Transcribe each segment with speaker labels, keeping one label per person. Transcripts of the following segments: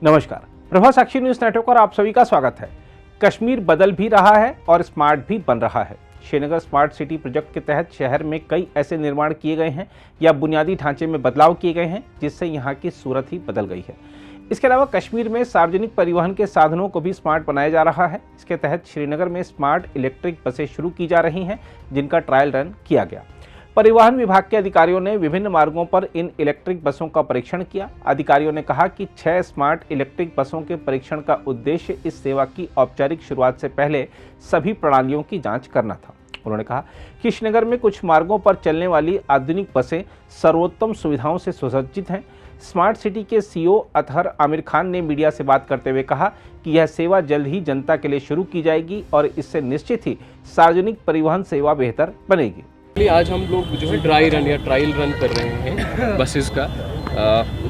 Speaker 1: नमस्कार, प्रभा साक्षी news network और आप सभी का स्वागत है। कश्मीर बदल भी रहा है और स्मार्ट भी बन रहा है। श्रीनगर स्मार्ट सिटी प्रोजेक्ट के तहत शहर में कई ऐसे निर्माण किए गए हैं या बुनियादी ढांचे में बदलाव किए गए हैं जिससे यहाँ की सूरत ही बदल गई है। इसके अलावा कश्मीर में सार्वजनिक परिवहन के साधनों को भी स्मार्ट बनाया जा रहा है। इसके तहत श्रीनगर में स्मार्ट इलेक्ट्रिक बसें शुरू की जा रही हैं जिनका ट्रायल रन किया गया। परिवहन विभाग के अधिकारियों ने विभिन्न मार्गों पर इन इलेक्ट्रिक बसों का परीक्षण किया। अधिकारियों ने कहा कि 6 स्मार्ट इलेक्ट्रिक बसों के परीक्षण का उद्देश्य इस सेवा की औपचारिक शुरुआत से पहले सभी प्रणालियों की जांच करना था। उन्होंने कहा कि श्रीनगर में कुछ मार्गों पर चलने वाली आधुनिक बसें सर्वोत्तम सुविधाओं से सुसज्जित हैं। स्मार्ट सिटी के सीईओ अतहर आमिर खान ने मीडिया से बात करते हुए कहा कि यह सेवा जल्द ही जनता के लिए शुरू की जाएगी और इससे निश्चित ही सार्वजनिक परिवहन सेवा बेहतर बनेगी।
Speaker 2: आज हम लोग जो है ड्राई रन या ट्रायल रन कर रहे हैं बसेस का।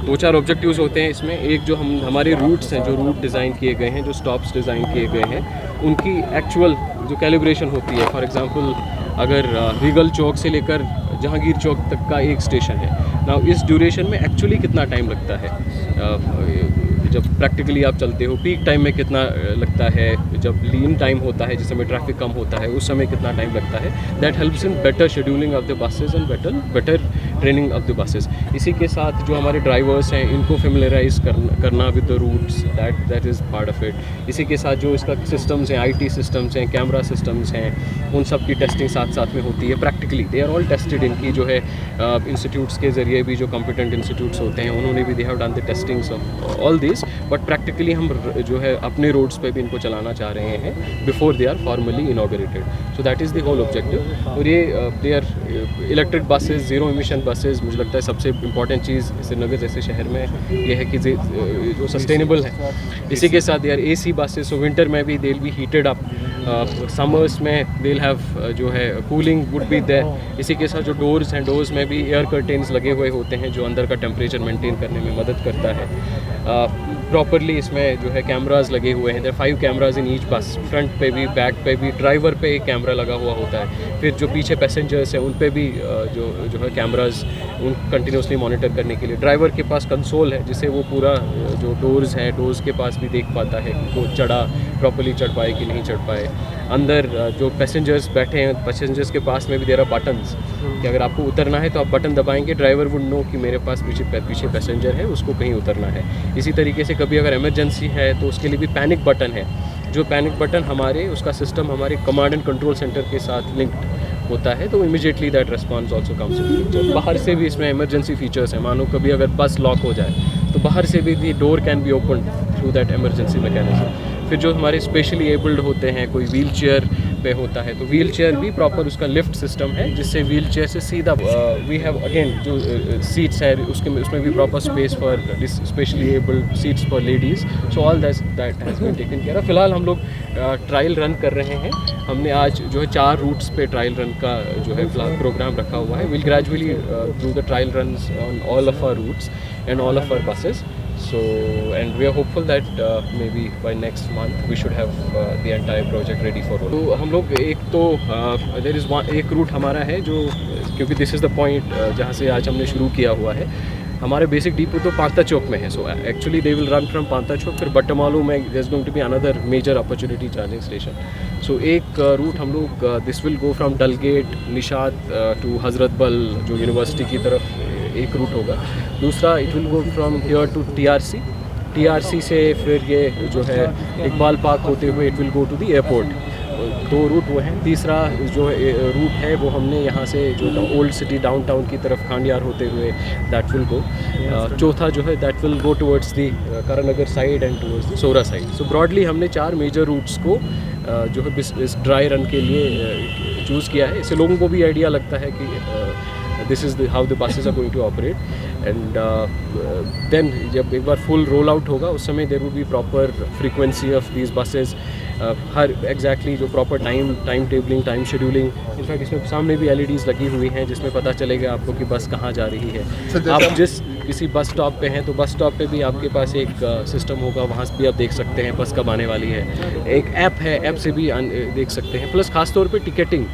Speaker 2: 2-4 ऑब्जेक्टिव्स होते हैं इसमें। एक जो हमारे रूट्स हैं, जो रूट डिज़ाइन किए गए हैं, जो स्टॉप्स डिज़ाइन किए गए हैं, उनकी एक्चुअल जो कैलिब्रेशन होती है। फॉर एग्जांपल अगर रीगल चौक से लेकर जहांगीर चौक तक का एक स्टेशन है ना, इस ड्यूरेशन में एक्चुअली कितना टाइम लगता है जब प्रैक्टिकली आप चलते हो, पीक टाइम में कितना लगता है, जब लीन टाइम होता है जिस समय ट्रैफिक कम होता है उस समय कितना टाइम लगता है। That helps in better scheduling of the buses and better training of the buses. इसी के साथ जो हमारे ड्राइवर्स हैं इनको फेमिलराइज करना with the routes, that is part of it. इसी के साथ जो इसका सिस्टम्स हैं, IT सिस्टम्स हैं, कैमरा सिस्टम्स हैं, उन सब की टेस्टिंग साथ साथ में होती है। Practically they are all tested. इनकी जो है इंस्टीट्यूट्स के ज़रिए भी, जो कॉम्पिटेंट इंस्टीट्यूट्स होते हैं उन्होंने भी they have done the testings of all this. But practically हम जो है अपने रोड्स पे भी इनको चलाना चाह रहे हैं before they are formally inaugurated. So that is the whole objective. और ये they are electric buses, zero emission buses. मुझे लगता है सबसे इंपॉर्टेंट चीज़ श्रीनगर जैसे शहर में ये है कि जो सस्टेनेबल है। इसी के साथ they are AC buses, so winter में भी they will be heated up, summers में दे विल हैव जो है कूलिंग वुड बी देयर। इसी के साथ जो डोर्स हैं, डोर्स में भी एयर कर्टेन्स लगे हुए होते हैं जो अंदर का टेम्परेचर मेंटेन करने में मदद करता है। प्रॉपरली इसमें जो है कैमरास लगे हुए हैं। देयर 5 कैमरास इन ईच बस, फ्रंट पे भी, बैक पे भी, ड्राइवर पे एक कैमरा लगा हुआ होता है। फिर जो पीछे पैसेंजर्स हैं उन पे भी जो है कैमरास उन कंटिन्यूसली मॉनिटर करने के लिए। ड्राइवर के पास कंसोल है जिसे वो पूरा जो डोर्स हैं, डोर्स के पास भी देख पाता है कि वो प्रॉपरली चढ़ पाए कि नहीं चढ़ पाए। अंदर जो पैसेंजर्स बैठे हैं, पैसेंजर्स के पास में भी देयर आर बटन्स कि अगर आपको उतरना है तो आप बटन दबाएंगे, ड्राइवर वुड नो कि मेरे पास पीछे पैसेंजर है, उसको कहीं उतरना है। इसी तरीके से कभी अगर इमरजेंसी है तो उसके लिए भी पैनिक बटन है। जो पैनिक बटन उसका सिस्टम हमारे कमांड एंड कंट्रोल सेंटर के साथ लिंक्ड होता है, तो immediately that response also comes in picture. बाहर से भी इसमें इमरजेंसी फीचर्स हैं। मानो कभी अगर बस लॉक हो जाए तो बाहर से भी door can be open through that emergency mechanism. फिर जो हमारे स्पेशली एबल्ड होते हैं, कोई व्हील चेयर पे होता है तो व्हील चेयर भी प्रॉपर उसका लिफ्ट सिस्टम है जिससे व्हील चेयर से सीधा वी हैव अगेन जो सीट्स है उसमें भी proper space for specially abled seats for ladies. So all that has been taken care of. फिलहाल हम लोग ट्रायल रन कर रहे हैं। हमने आज जो है 4 रूट्स पे ट्रायल रन का जो है प्रोग्राम रखा हुआ है। Will gradually do the trial runs on all of our routes and all of our buses. So, and we are hopeful that maybe by next month we should have the entire project ready for roll. तो हम लोग there is एक root हमारा है जो, क्योंकि this is the point जहाँ से आज हमने शुरू किया हुआ है। हमारे बेसिक डिपो तो पांता चौक में है। So actually they will run from Panta Chowk, फिर बट्टमालू में there is going to be another major opportunity charging station. So एक रूट हम लोग this will go from Dalgate, Nishat to Hazratbal जो यूनिवर्सिटी की तरफ एक रूट होगा। दूसरा it will go from here to TRC से फिर ये जो है इकबाल पार्क होते हुए it will go to the airport. 2 route वो हैं। तीसरा जो रूट है वो हमने यहाँ से जो ओल्ड सिटी डाउनटाउन की तरफ खांडियार होते हुए दैट विल गो। चौथा जो है that will go towards the Karan Nagar side and towards Soura side. So broadly हमने 4 मेजर रूट्स को जो है इस ड्राई रन के लिए चूज़ किया है। इससे लोगों को भी आइडिया लगता है कि this is how the buses are going to operate, and then जब एक बार फुल रोल आउट होगा उस समय there would be proper frequency of these buses, हर एग्जैक्टली जो proper time tabling, time scheduling. In fact इसमें सामने भी LEDs लगी हुई हैं जिसमें पता चलेगा आपको कि बस कहाँ जा रही है। आप जिस किसी बस स्टॉप पे हैं तो बस स्टॉप पे भी आपके पास एक सिस्टम होगा, वहाँ से भी आप देख सकते हैं बस कब आने वाली है। एक ऐप है, ऐप से भी देख सकते हैं। प्लस खासतौर पे टिकटिंग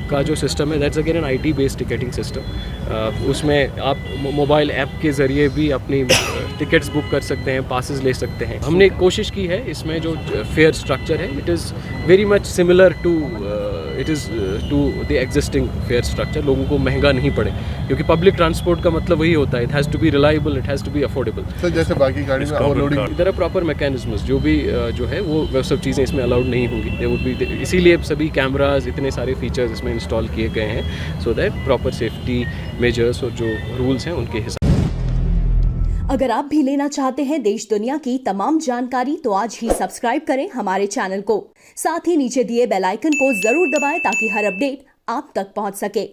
Speaker 2: का जो सिस्टम है that's again an IT based ticketing system. उसमें आप मोबाइल ऐप के ज़रिए भी अपनी टिकट्स बुक कर सकते हैं, पासेस ले सकते हैं। हमने कोशिश की है इसमें जो फेयर स्ट्रक्चर है it is very much similar to the existing fare structure, लोगों को महंगा नहीं पड़े, क्योंकि पब्लिक ट्रांसपोर्ट का मतलब वही होता है, it has to be reliable, it has to be affordable.
Speaker 3: Sir जैसे बाकी गाड़ी में ओवरलोडिंग,
Speaker 2: इधर प्रॉपर मैकेनिज्म्स जो भी जो है वो सब चीज़ें इसमें अलाउड नहीं होंगी, दे वुड बी, इसीलिए सभी कैमराज इतने सारे फीचर्स इसमें इंस्टॉल किए गए हैं so that proper safety measures और जो रूल्स हैं उनके हिसाब।
Speaker 4: अगर आप भी लेना चाहते हैं देश दुनिया की तमाम जानकारी तो आज ही सब्सक्राइब करें हमारे चैनल को। साथ ही नीचे दिए बेल आइकन को जरूर दबाएं ताकि हर अपडेट आप तक पहुंच सके।